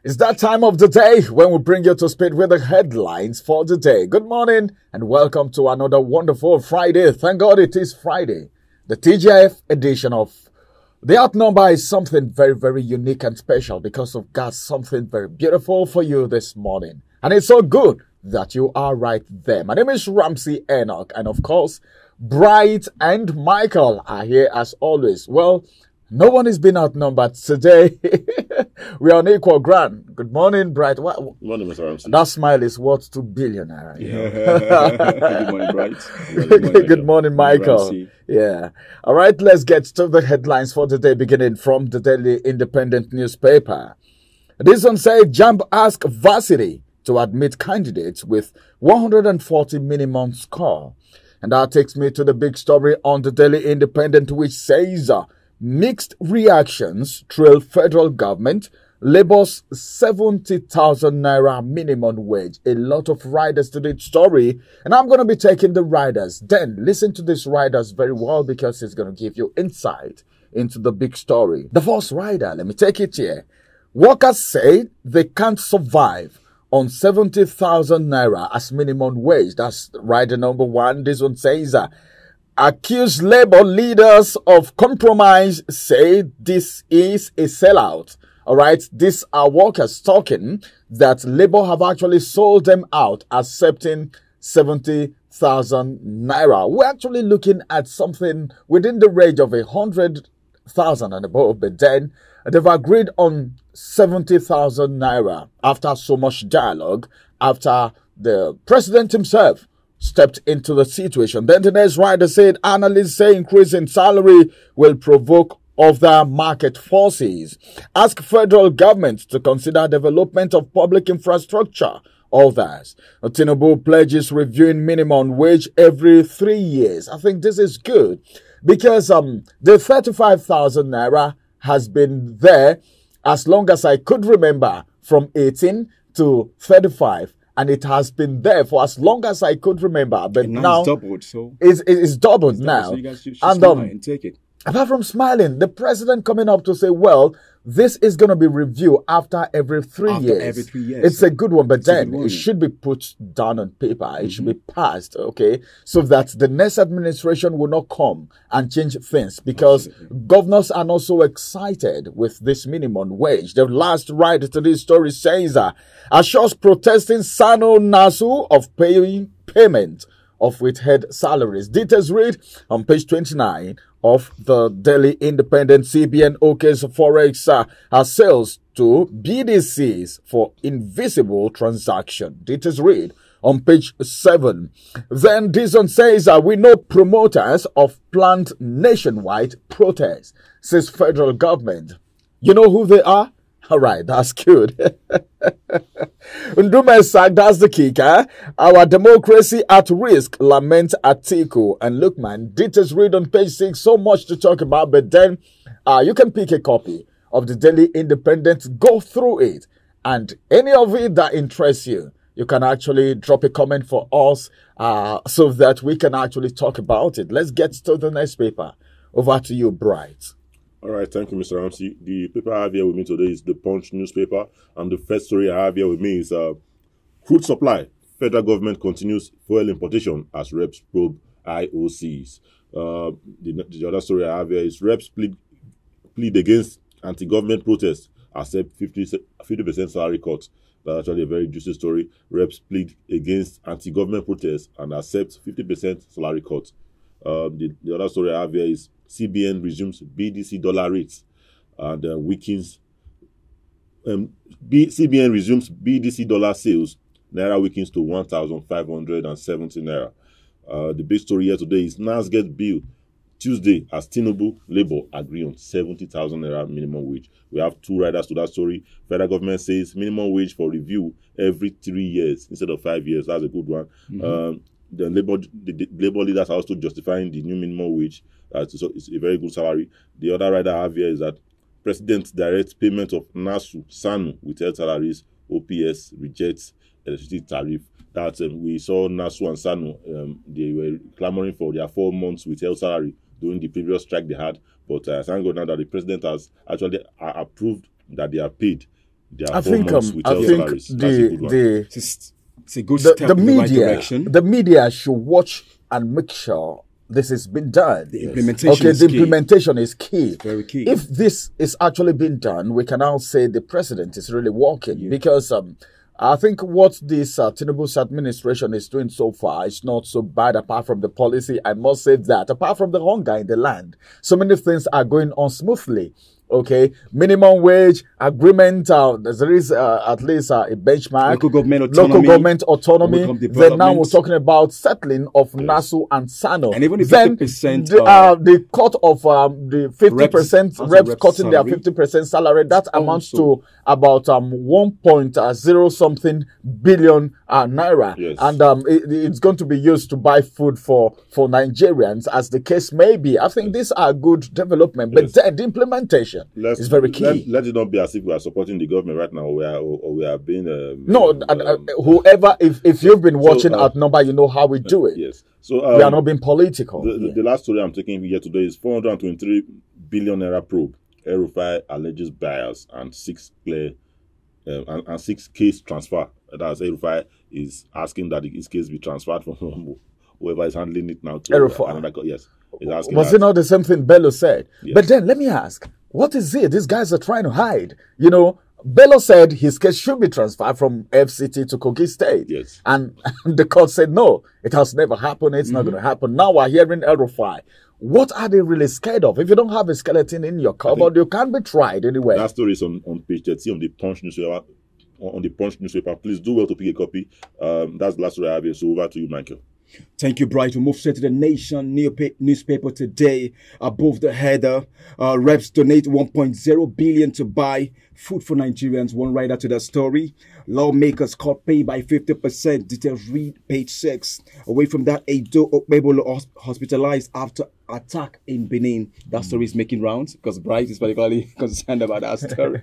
It's that time of the day when we bring you to speed with the headlines for the day. Good morning and welcome to another wonderful Friday. Thank God it is Friday. The TGIF edition of The Outnumber is something very, very unique and special because of God's something very beautiful for you this morning. And it's so good that you are right there. My name is Ramsey Enoch, and of course, Bright and Michael are here as always. Well, no one is being outnumbered today. We are on equal ground. Good morning, Bright. Good morning, Mr. Ramsey. That smile is worth $2 billion. Good morning, Bright. Good morning, Michael. Yeah. All right, let's get to the headlines for the day, beginning from the Daily Independent newspaper. This one says, JAMB ask varsity to admit candidates with 140 minimum score. And that takes me to the big story on the Daily Independent, which says, mixed reactions trail federal government, Labour's 70,000 naira minimum wage. A lot of riders to this story, and I'm going to be taking the riders. Then listen to these riders very well because it's going to give you insight into the big story. The first rider, let me take it here. Workers say they can't survive on 70,000 naira as minimum wage. That's rider number one. This one says, accused Labour leaders of compromise say this is a sellout. All right, these are workers talking that Labour have actually sold them out, accepting 70,000 naira. We're actually looking at something within the range of 100,000 and above, but then they've agreed on 70,000 naira after so much dialogue, after the president himself stepped into the situation. Then the next rider said, analysts say increase in salary will provoke other market forces. Ask federal government to consider development of public infrastructure. Others. Tinubu pledges reviewing minimum wage every 3 years. I think this is good because the 35,000 naira has been there as long as I could remember, from 18 to 35. And it has been there for as long as I could remember. But now it's doubled, so it's doubled now. So you guys should and smile and take it. Apart from smiling, the president coming up to say, well, this is going to be reviewed after every 3 years. Every 3 years. It's a good one, but then it should be put down on paper. It should be passed, okay? So that the next administration will not come and change things, because governors are not so excited with this minimum wage. The last writer to this story says, assures protesting Sano Nasu of paying payment of withheld salaries. Details read on page 29 of the Daily Independent. CBN OK's Forex sales to BDCs for invisible transaction. Details read on page 7. Then this one says, we know promoters of planned nationwide protests, says federal government. You know who they are? All right, that's good. Ndumesak, that's the kicker. Our democracy at risk, lament Atiku. And look, man, details read on page 6. So much to talk about, but then you can pick a copy of the Daily Independent, go through it, and any of it that interests you, you can actually drop a comment for us so that we can actually talk about it. Let's get to the next paper. Over to you, Bright. All right, thank you, Mr. Ramsey. The paper I have here with me today is the Punch newspaper, and the first story I have here with me is crude supply. Federal government continues fuel importation as reps probe IOCs. The other story I have here is reps plead against anti-government protests, accept 50% salary cut. That's actually a very juicy story. Reps plead against anti-government protests and accept 50% salary cut. The other story I have here is CBN resumes BDC dollar rates, and weakens. CBN resumes BDC dollar sales. Naira weakens to 1,570 naira. The big story here today is NASGET bill Tuesday as Tinubu Labour agree on 70,000 naira minimum wage. We have two riders to that story. Federal government says minimum wage for review every 3 years instead of 5 years. That's a good one. The Labour leaders are also justifying the new minimum wage. So it's a very good salary. The other rider I have here is that President directs payment of NASU, SANU withheld salaries. OPS rejects electricity tariff. That we saw NASU and SANU, they were clamoring for their 4 months withheld salary during the previous strike they had. But thank God now that the president has actually approved that they are paid There are 4 months without salaries. It's a good step in the right direction. The media should watch and make sure this has been done. The implementation is key. Implementation is key. It's very key. If this is actually being done, we can now say the president is really working because I think what this Tinubu's administration is doing so far is not so bad apart from the policy. I must say that apart from the hunger in the land, so many things are going on smoothly. Okay, minimum wage agreement. There is at least a benchmark. Local government autonomy. Then now we're talking about settling of NASU and SANO. And even the 50%, the cut of the 50% reps cutting their 50% salary. That amounts to about 1.0 something billion naira, and it's going to be used to buy food for Nigerians, as the case may be. I think these are good development, but then the implementation is very key. Let it not be as if we are supporting the government right now, or we are being whoever. If you've been watching Outnumber, you know how we do it. Yes. So we are not being political. The last story I'm taking here today is 423 billion naira probe. El-Rufai alleges bias and 6 case transfer. That's El-Rufai is asking that his case be transferred from whoever is handling it now to another. Yes. Was it not the same thing Bello said? Yes. But then let me ask, what is it these guys are trying to hide? You know, Bello said his case should be transferred from FCT to Kogi State. Yes. And the court said, no, it has never happened. It's not going to happen. Now we're hearing El-Rufai. What are they really scared of? If you don't have a skeleton in your cupboard, you can't be tried anyway. That story is on page 30 of the Punch newspaper. On the Punch newspaper. Please do well to pick a copy. That's the last story I have here. So over to you, Michael. Thank you, Bright. We move straight to the Nation newspaper today. Above the header, reps donate 1.0 billion to buy food for Nigerians. One writer to the story. Lawmakers cut pay by 50%. Details read page 6. Away from that, Edo Okpebolo hospitalized after attack in Benin. That story is making rounds because Bright is particularly concerned about that story.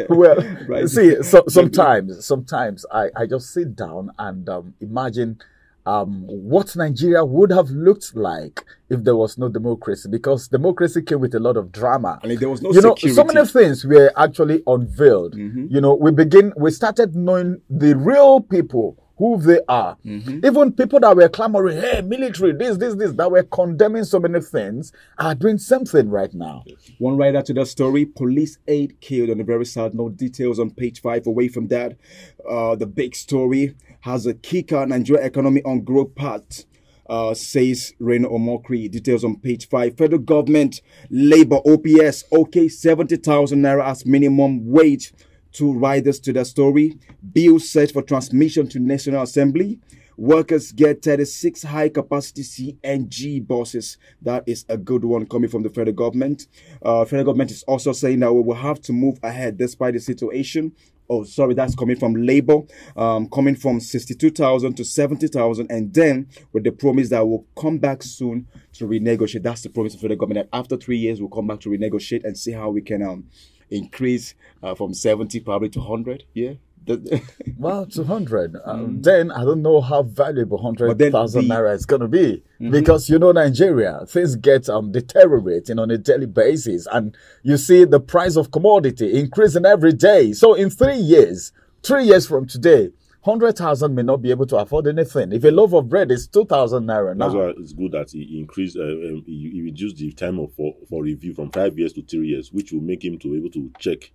Well, see, sometimes I just sit down and imagine what Nigeria would have looked like if there was no democracy, because democracy came with a lot of drama. And there was no security. So many things were actually unveiled. You know, we started knowing the real people, who they are. Even people that were clamoring, hey, military, this, that were condemning so many things are doing something right now. One writer to the story, police aide killed on a very sad note. Details on page 5. Away from that, the big story has a kicker, Nigeria economy on growth path, says Reno Omokri. Details on page 5. Federal government, Labour, OPS, 70,000 naira as minimum wage to riders to the story. Bill set for transmission to National Assembly. Workers get 36 high-capacity CNG buses. That is a good one coming from the federal government. Federal government is also saying that we will have to move ahead despite the situation. Oh, sorry, that's coming from Labour, coming from 62,000 to 70,000, and then with the promise that we'll come back soon to renegotiate. That's the promise of the federal government, that after 3 years, we'll come back to renegotiate and see how we can increase from 70 probably to 100. Yeah. Well, 200. Then I don't know how valuable 100,000 naira is going to be. Because, you know, Nigeria, things get deteriorating on a daily basis. And you see the price of commodity increasing every day. So in 3 years from today, 100,000 may not be able to afford anything. If a loaf of bread is 2,000 naira now. That's why it's good that he increased, he reduced the time for review from 5 years to 3 years, which will make him to be able to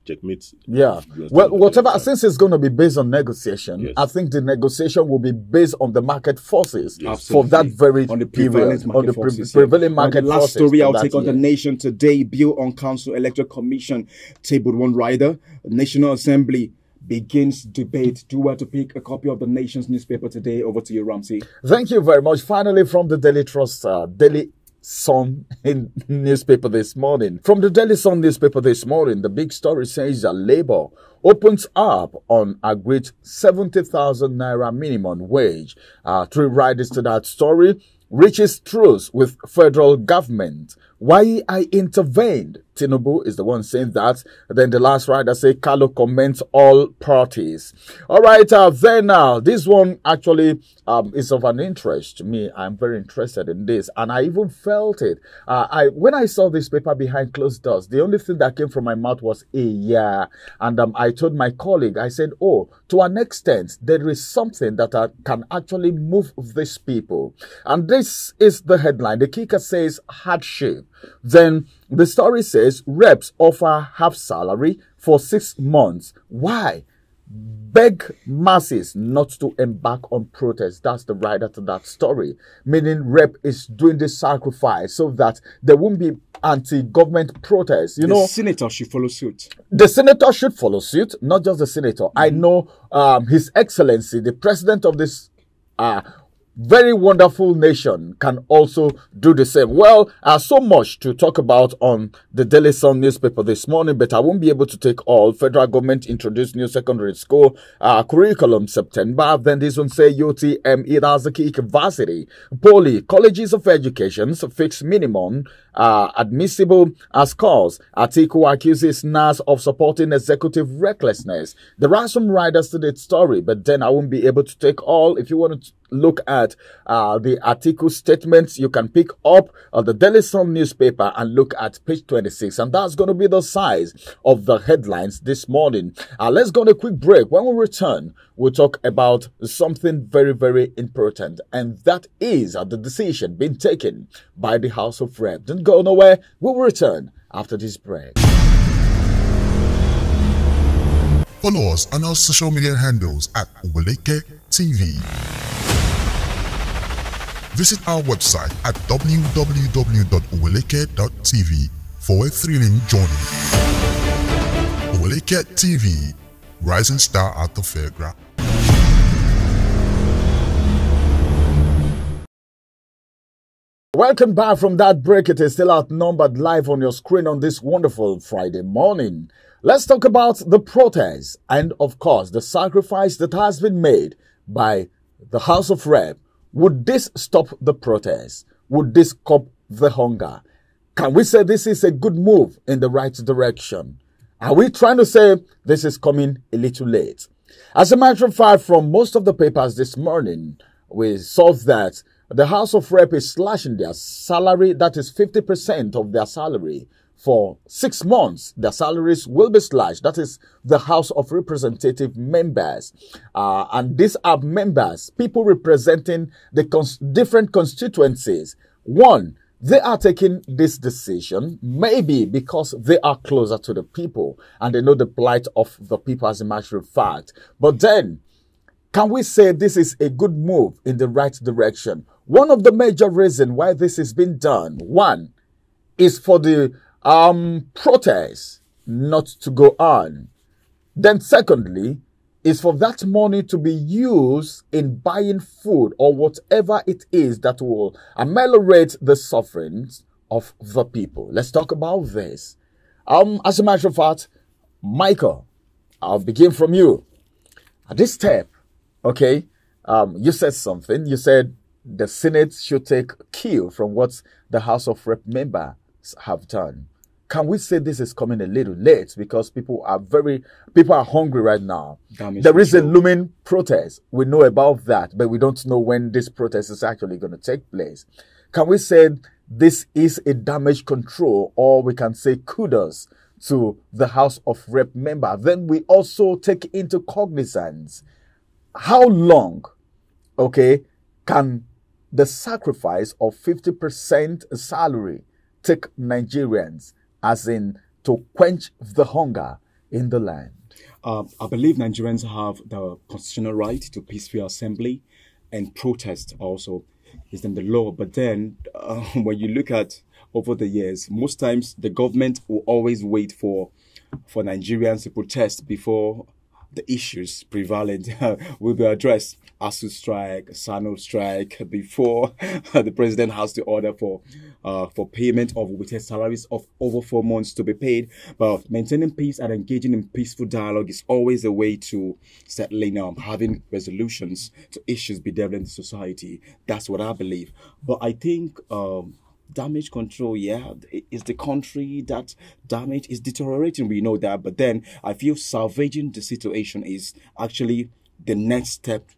checkmate. Yeah. Well, whatever, since it's going to be based on negotiation, I think the negotiation will be based on the market forces for that very on the prevalent market forces. Prevailing market last story I'll take on the Nation today. Bill on Council Electoral Commission tabled. One rider. National Assembly begins debate. Do well to pick a copy of the Nation's newspaper today. Over to you, Ramsey. Thank you very much. Finally, from the Daily Trust, Daily Sun newspaper this morning. From the Daily Sun newspaper this morning, the big story says that Labour opens up on agreed 70,000 naira minimum wage. 3 riders to that story. Reaches truce with federal government why I intervened. Tinubu is the one saying that. Then the last rider say, Carlo comments all parties. All right, this one actually is of an interest to me. I'm very interested in this, and I even felt it. When I saw this paper behind closed doors, the only thing that came from my mouth was yeah. And I told my colleague, I said, oh, to an extent, there is something that can actually move these people. And this is the headline. The kicker says hardship. Then the story says reps offer half salary for 6 months. Why? Beg masses not to embark on protest. That's the writer to that story. Meaning rep is doing this sacrifice so that there won't be anti-government protests. You know, the senator should follow suit. The senator should follow suit, not just the senator. I know His Excellency, the president of this very wonderful nation, can also do the same. Well, so much to talk about on the Daily Sun newspaper this morning, but I won't be able to take all. Federal government introduced new secondary school curriculum September. Then this one say UTM, it has the kick varsity. Poly, colleges of education, fixed minimum admissible as cause. Atiku accuses NAS of supporting executive recklessness. There are some riders to that story, but then I won't be able to take all. If you want to look at the Atiku statements, you can pick up the Daily Sun newspaper and look at page 26. And that's going to be the size of the headlines this morning. Let's go on a quick break. When we return, we'll talk about something very, very important. And that is the decision being taken by the House of Reps. Don't go nowhere. We'll return after this break. Follow us on our social media handles at Oweleke TV. Visit our website at www.oweleke.tv for a thrilling journey. Oweleke TV, rising star at the fairground. Welcome back from that break. It is still outnumbered live on your screen on this wonderful Friday morning. Let's talk about the protest and, of course, the sacrifice that has been made by the House of Reps. Would this stop the protest? Would this curb the hunger? Can we say this is a good move in the right direction? Are we trying to say this is coming a little late? As a matter of fact, from most of the papers this morning, we saw that the House of Reps is slashing their salary. That is 50% of their salary. For 6 months, their salaries will be slashed. That is the House of Representative members. And these are members, people representing the different constituencies. One, they are taking this decision maybe because they are closer to the people and they know the plight of the people as a matter of fact. But then, can we say this is a good move in the right direction? One of the major reasons why this is being done, one, is for the protest not to go on. Then secondly, is for that money to be used in buying food or whatever it is that will ameliorate the sufferings of the people. Let's talk about this. As a matter of fact, Michael, I'll begin from you. At this step, okay, you said something. You said the Senate should take cue from what the House of Reps members have done. Can we say this is coming a little late because people are hungry right now? There is a looming protest. We know about that, but we don't know when this protest is actually going to take place. Can we say this is a damage control, or we can say kudos to the House of Reps member? Then we also take into cognizance how long, okay, can the sacrifice of 50% salary take Nigerians, as in to quench the hunger in the land? I believe Nigerians have the constitutional right to peaceful assembly and protest also. Is in the law. But then when you look at over the years, most times the government will always wait for Nigerians to protest before the issues prevalent will be addressed. ASU strike, SANO strike, before the president has the order for payment of waited salaries of over 4 months to be paid. But maintaining peace and engaging in peaceful dialogue is always a way to settling having resolutions to issues bedeviling society. That's what I believe. But I think damage control, yeah, is the country that damage is deteriorating. We know that, but then I feel salvaging the situation is actually the next step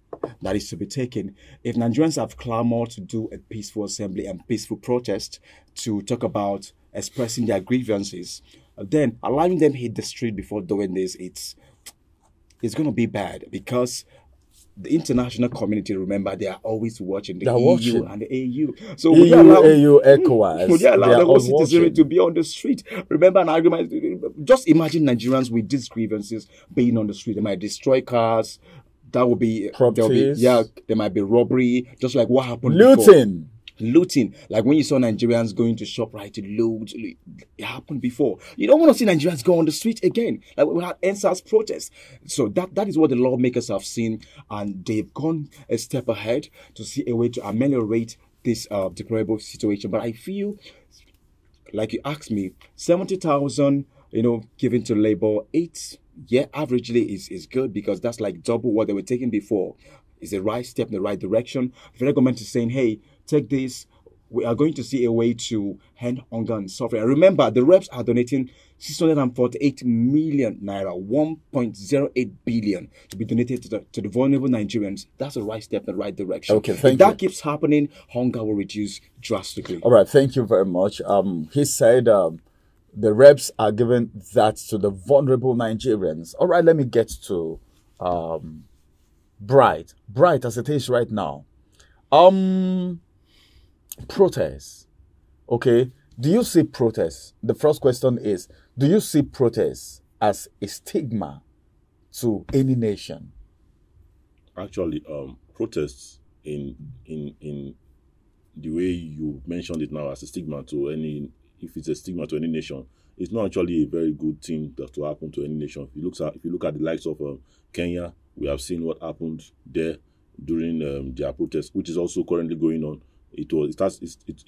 that is to be taken. If Nigerians have clamored to do a peaceful assembly and peaceful protest to talk about expressing their grievances, then allowing them hit the street before doing this, it's going to be bad, because the international community, remember, they are always watching, the EU and the AU. So would you allow ECOWAS, would you allow the whole citizenry to be on the street? Remember an argument. Just imagine Nigerians with these grievances being on the street. They might destroy cars. That would be there might be robbery, just like what happened before. Looting, like when you saw Nigerians going to ShopRite to loot, it happened before. You don't want to see Nigerians go on the street again, like we had NSAS protests. So that is what the lawmakers have seen, and they've gone a step ahead to see a way to ameliorate this deplorable situation. But I feel, like you asked me, 70,000, given to labor, averagely is good, because that's like double what they were taking before. It's the right step in the right direction. The federal government is saying, hey, take this. We are going to see a way to end hunger and suffering. And remember, the reps are donating 648 million naira, 1.08 billion, to be donated to the vulnerable Nigerians. That's the right step in the right direction. Okay, thank you. If that keeps happening, hunger will reduce drastically. All right, thank you very much. He said the reps are giving that to the vulnerable Nigerians. All right, let me get to bright as it is right now. Protests. Okay, do you see protests? The first question is, do you see protests as a stigma to any nation? Actually, protests in the way you mentioned it now as a stigma to any, if it's a stigma to any nation, it's not actually a very good thing to happen to any nation. If you look at the likes of Kenya, we have seen what happened there during their protest, which is also currently going on. It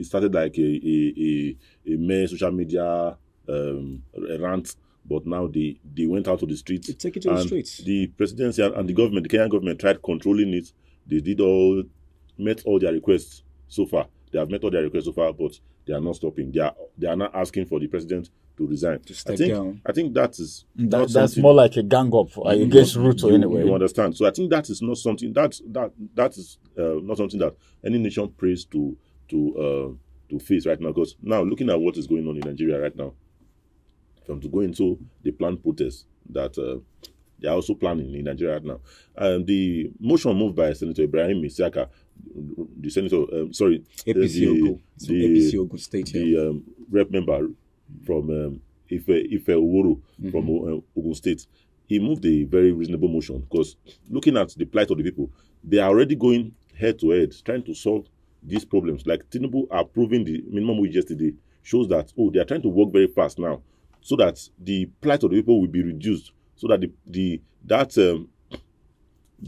started like a mere social media rant, but now they went out to the streets. They take it to the streets. The presidency and the government, the Kenyan government, tried controlling it. They met all their requests so far. They have met all their requests so far, but they are not stopping. They are not asking for the president to resign. To step down. I think that's more like a gang up against Ruto anyway. You understand? So I think that is not something that is not something that any nation prays to face right now. Because now, looking at what is going on in Nigeria right now, from to go into the planned protests that they are also planning in Nigeria right now, the motion moved by Senator Ibrahim Isiaka, the senator, APC Ogun State, the rep member from Ife Owuru from Ogun State, he moved a very reasonable motion, because looking at the plight of the people, they are already going head to head trying to solve these problems. Like Tinubu approving the minimum wage yesterday shows that they are trying to work very fast now, so that the plight of the people will be reduced, so that that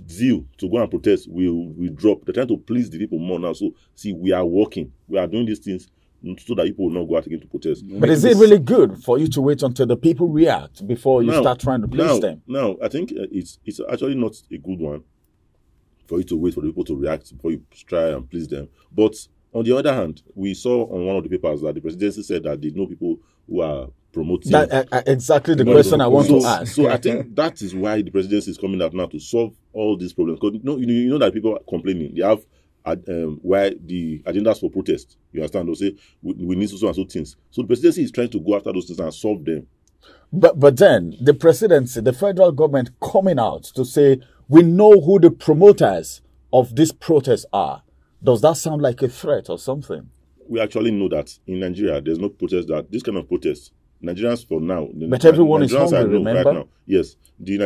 zeal to go and protest will drop. They're trying to please the people more now. So see, we are working, we are doing these things so that people will not go out again to protest. But is it really good for you to wait until the people react before you start trying to please them? No, I think it's actually not a good one for you to wait for the people to react before you try and please them. But on the other hand, we saw on one of the papers that the presidency said that they know people who are promoting. That exactly the question I want to ask. So I think that is why the presidency is coming out now to solve all these problems. Because you know that people are complaining. They have why the agendas for protest. You understand? They'll say we need so and so things. So the presidency is trying to go after those things and solve them. But then the presidency, the federal government coming out to say we know who the promoters of this protest are. Does that sound like a threat or something? We actually know that in Nigeria there's no protest this kind of protest. Nigerians for now, but everyone is hungry, remember? Right now. Yes, the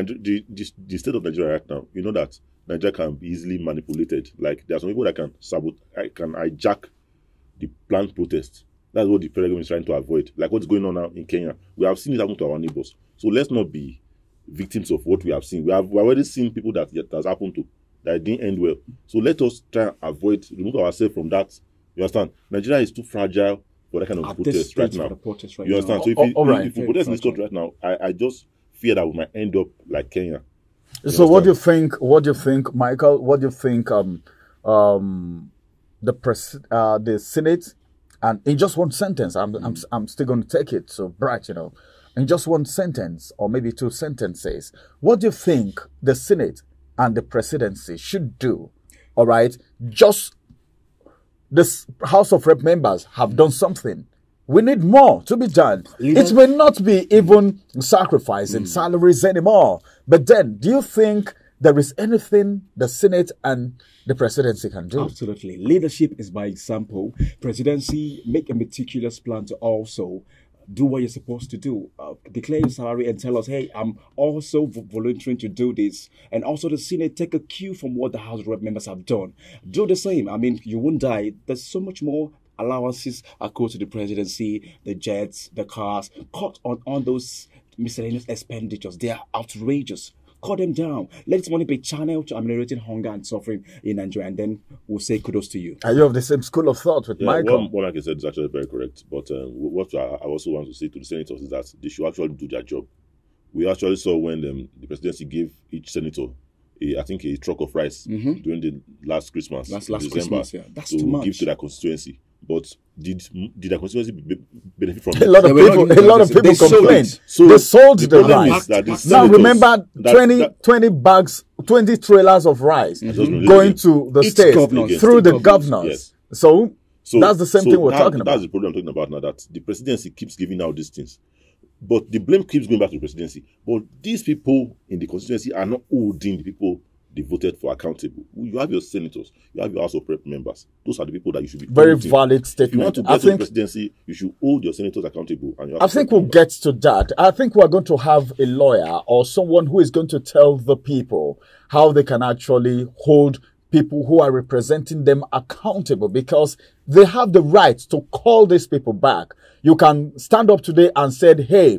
state of Nigeria right now, you know that Nigeria can be easily manipulated. Like there are some people that can hijack the planned protest. That's what the federal government is trying to avoid. Like what's going on now in Kenya. We have seen it happen to our neighbors. So let's not be victims of what we have seen. We've already seen people that has happened to that didn't end well. So let us try and remove ourselves from that. You understand? Nigeria is too fragile for that kind of protest right now. You understand? So if we protest in this country right now, I just fear that we might end up like Kenya. So what do you think, Michael? What do you think the Senate And in just one sentence, I'm still going to take it so bright, you know. In just one sentence or maybe two sentences, what do you think the Senate and the presidency should do? All right, just this House of Rep members have done something. We need more to be done. It may not be even sacrificing salaries anymore. But then, do you think there is anything the Senate and the presidency can do? Absolutely. Leadership is by example. Presidency, make a meticulous plan to also do what you're supposed to do. Declare your salary and tell us, hey, I'm also volunteering to do this. And also the Senate, take a cue from what the House of Rep members have done. Do the same. I mean, you won't die. There's so much more allowances according to the presidency, the jets, the cars. Cut on those miscellaneous expenditures. They are outrageous. Cut them down. Let this money be channeled to ameliorating hunger and suffering in Nigeria, and then we'll say kudos to you. Are you of the same school of thought with Michael? What like I said is actually very correct. But what I also want to say to the senators is that they should actually do their job. We actually saw when the presidency gave each senator, I think, a truck of rice during the last Christmas. Last Christmas, yeah. That's to too much. Give to their constituency. But did the constituency benefit from a lot of people complained. So they sold the rice. Now remember, 20 bags, 20 trailers of rice going to the states through the governors. Yes. So that's the same thing we're talking about. That's the problem I'm talking about now, that the presidency keeps giving out these things. But the blame keeps going back to the presidency. But these people in the constituency are not holding the people they voted for accountable. You have your senators, you have your House of Rep members. Those are the people that you should be very valid statement. If you want to get to the presidency, you should hold your senators accountable. And I think we'll get to that. I think we're going to have a lawyer or someone who is going to tell the people how they can actually hold people who are representing them accountable, because they have the right to call these people back. You can stand up today and say, hey,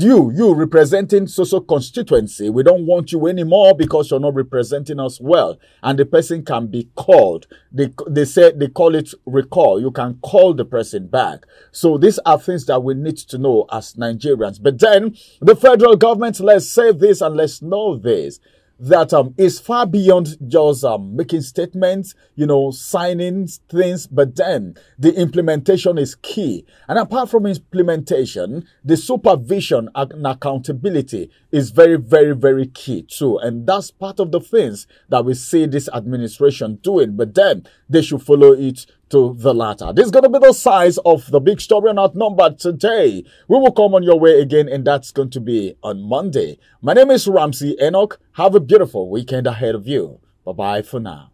you representing social constituency, we don't want you anymore because you're not representing us well. And the person can be called. They call it recall. You can call the person back. So these are things that we need to know as Nigerians. But then the federal government, let's say this and let's know this, that is far beyond just making statements, signing things, but then the implementation is key. And apart from implementation, the supervision and accountability is very, very, very key too. And that's part of the things that we see this administration doing, but then they should follow it to the latter. This is going to be the size of the big story on Outnumbered today. We will come on your way again, and that's going to be on Monday. My name is Ramsey Enoch. Have a beautiful weekend ahead of you. Bye-bye for now.